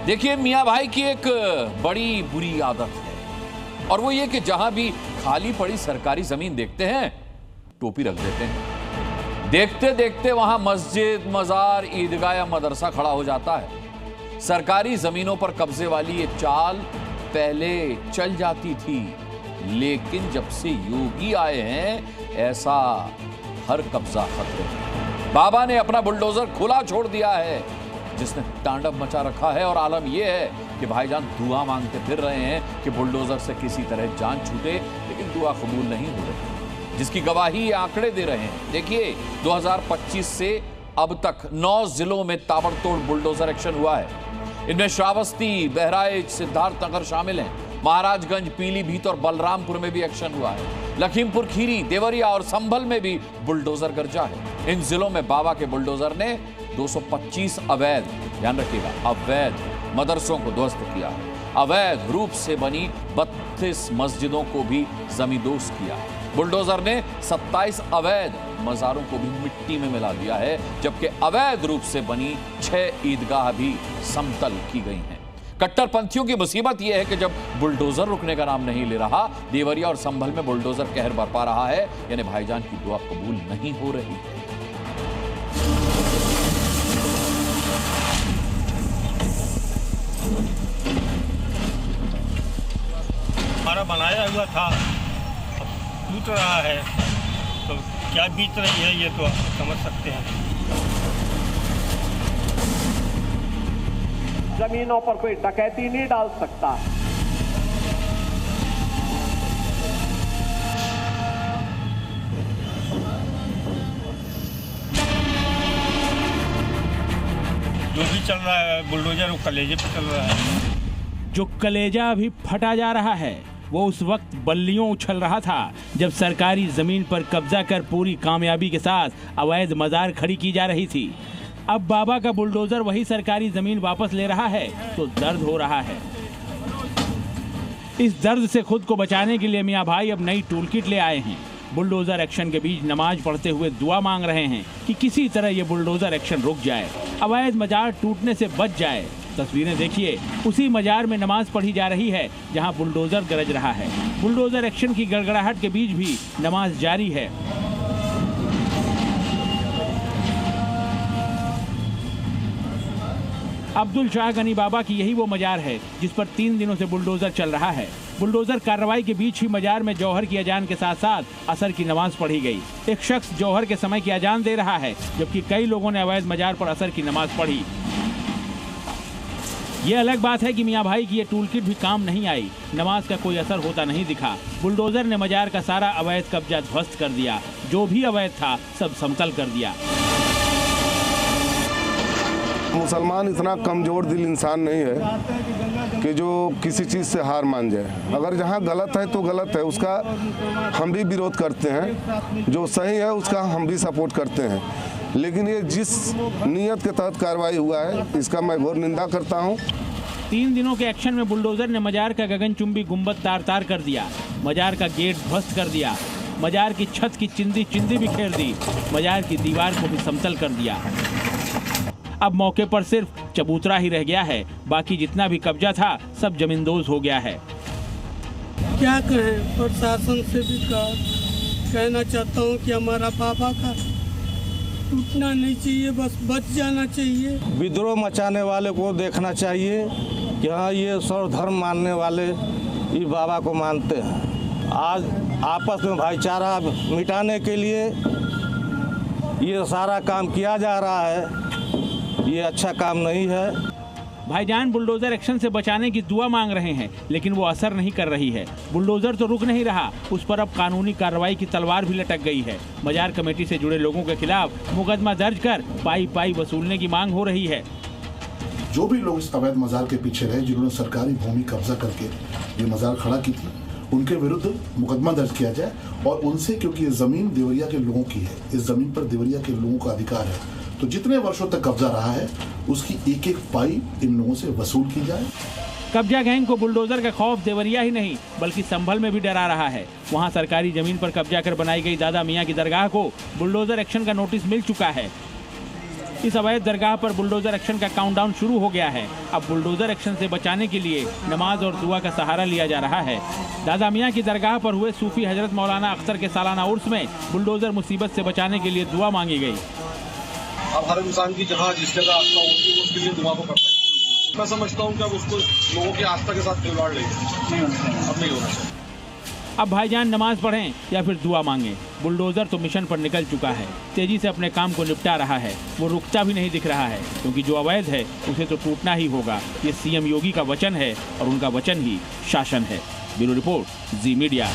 देखिए मियां भाई की एक बड़ी बुरी आदत है और वो ये कि जहां भी खाली पड़ी सरकारी जमीन देखते हैं टोपी रख देते हैं। देखते देखते वहां मस्जिद, मजार, ईदगाह या मदरसा खड़ा हो जाता है। सरकारी जमीनों पर कब्जे वाली ये चाल पहले चल जाती थी, लेकिन जब से योगी आए हैं ऐसा हर कब्जा खतरे में। बाबा ने अपना बुलडोजर खुला छोड़ दिया है जिसने तांडव मचा रखा है और आलम यह है कि भाईजान दुआ मांगते फिर रहे हैं कि बुलडोजर से किसी तरह जान छूटे, लेकिन दुआ कबूल नहीं हो रही, जिसकी गवाही ये आंकड़े दे रहे हैं। देखिए 2025 से अब तक 9 जिलों में ताबड़तोड़ बुलडोजर एक्शन हुआ है। इनमें श्रावस्ती, बहराइच, सिद्धार्थनगर शामिल हैं। महाराजगंज, पीलीभीत और बलरामपुर में भी एक्शन हुआ है। लखीमपुर खीरी, देवरिया और संभल में भी बुलडोजर गरजा है। इन जिलों में बाबा के बुलडोजर ने 225 अवैध, ध्यान रखिएगा, अवैध मदरसों को ध्वस्त किया। अवैध रूप से बनी 32 मस्जिदों को भी जमींदोज किया। बुलडोजर ने 27 अवैध मजारों को भी मिट्टी में मिला दिया है, जबकि अवैध रूप से बनी 6 ईदगाह भी समतल की गई हैं। कट्टरपंथियों की मुसीबत यह है कि जब बुलडोजर रुकने का नाम नहीं ले रहा, देवरिया और संभल में बुलडोजर कहर बरपा रहा है, यानी भाईजान की दुआ कबूल नहीं हो रही है। हमारा बनाया हुआ था अब टूट रहा है, तो क्या बीत रही है ये तो आप समझ सकते हैं। जमीनों पर कोई डकैती नहीं डाल सकता। जो भी चल रहा है बुलडोजर वो कलेजे पे चल रहा है। जो कलेजा अभी फटा जा रहा है वो उस वक्त बल्लियों उछल रहा था जब सरकारी जमीन पर कब्जा कर पूरी कामयाबी के साथ अवैध मजार खड़ी की जा रही थी। अब बाबा का बुलडोजर वही सरकारी जमीन वापस ले रहा है तो दर्द हो रहा है। इस दर्द से खुद को बचाने के लिए मियां भाई अब नई टूल किट ले आए हैं। बुलडोजर एक्शन के बीच नमाज पढ़ते हुए दुआ मांग रहे हैं कि किसी तरह ये बुलडोजर एक्शन रुक जाए, अवैध मजार टूटने से बच जाए। तस्वीरें देखिए, उसी मजार में नमाज पढ़ी जा रही है जहां बुलडोजर गरज रहा है। बुलडोजर एक्शन की गड़गड़ाहट के बीच भी नमाज जारी है। अब्दुल शाह गनी बाबा की यही वो मजार है जिस पर 3 दिनों से बुलडोजर चल रहा है। बुलडोजर कार्रवाई के बीच ही मजार में जौहर की अजान के साथ साथ असर की नमाज पढ़ी गई। एक शख्स जौहर के समय की अजान दे रहा है, जबकि कई लोगों ने अवैध मजार पर असर की नमाज पढ़ी। ये अलग बात है कि मियां भाई की ये टूल किट भी काम नहीं आई। नमाज का कोई असर होता नहीं दिखा। बुलडोजर ने मजार का सारा अवैध कब्जा ध्वस्त कर दिया। जो भी अवैध था सब समतल कर दिया। मुसलमान इतना कमजोर दिल इंसान नहीं है कि जो किसी चीज़ से हार मान जाए। अगर जहाँ गलत है तो गलत है, उसका हम भी विरोध करते हैं। जो सही है उसका हम भी सपोर्ट करते हैं। लेकिन ये जिस नीयत के तहत कार्रवाई हुआ है इसका मैं घोर निंदा करता हूँ। 3 दिनों के एक्शन में बुलडोजर ने मजार का गगनचुंबी गुंबद तार-तार कर दिया। मजार का गेट ध्वस्त कर दिया। मजार की छत की चिंदी बिखेर दी। मजार की दीवार को भी समतल कर दिया। अब मौके पर सिर्फ चबूतरा ही रह गया है, बाकी जितना भी कब्जा था सब जमींदोज हो गया है। क्या कहें, प्रशासन से भी कहना चाहता हूँ कि हमारा बाबा का टूटना नहीं चाहिए, बस बच जाना चाहिए। विद्रोह मचाने वाले को देखना चाहिए कि हाँ ये सर्वधर्म मानने वाले ये बाबा को मानते हैं। आज आपस में भाईचारा मिटाने के लिए ये सारा काम किया जा रहा है, ये अच्छा काम नहीं है। भाईजान बुलडोजर एक्शन से बचाने की दुआ मांग रहे हैं, लेकिन वो असर नहीं कर रही है। बुलडोजर तो रुक नहीं रहा, उस पर अब कानूनी कार्रवाई की तलवार भी लटक गई है। मजार कमेटी से जुड़े लोगों के खिलाफ मुकदमा दर्ज कर पाई वसूलने की मांग हो रही है। जो भी लोग इस अवैध मजार के पीछे रहे, जिन्होंने सरकारी भूमि कब्जा करके ये मजार खड़ा की थी, उनके विरुद्ध मुकदमा दर्ज किया जाए और उनसे, क्योंकि ये जमीन देवरिया के लोगों की है, इस जमीन पर देवरिया के लोगों का अधिकार है, तो जितने वर्षों तक कब्जा रहा है उसकी एक एक पाई इन लोगों से वसूल की जाए। कब्जा गैंग को बुलडोजर का खौफ देवरिया ही नहीं बल्कि संभल में भी डरा रहा है। वहां सरकारी जमीन पर कब्जा कर बनाई गई दादा मियां की दरगाह को बुलडोजर एक्शन का नोटिस मिल चुका है। इस अवैध दरगाह पर बुलडोजर एक्शन का काउंटडाउन शुरू हो गया है। अब बुलडोजर एक्शन से बचाने के लिए नमाज और दुआ का सहारा लिया जा रहा है। दादा मियाँ की दरगाह पर हुए सूफी हजरत मौलाना अख्तर के सालाना उर्स में बुलडोजर मुसीबत से बचाने के लिए दुआ मांगी गई। अब हर इंसान की जहाँ जिस जगह आस्था होती है उसके लिए दुआ तो करता है। मैं समझता हूँ कि अब उसको लोगों की आस्था के साथ खिलवाड़ लेंगे, अब नहीं होना चाहिए। अब भाईजान नमाज पढ़ें या फिर दुआ मांगें, बुलडोजर तो मिशन पर निकल चुका है, तेजी से अपने काम को निपटा रहा है। वो रुकता भी नहीं दिख रहा है, क्योंकि जो अवैध है उसे तो टूटना ही होगा। ये सीएम योगी का वचन है और उनका वचन ही शासन है। ब्यूरो रिपोर्ट, जी मीडिया।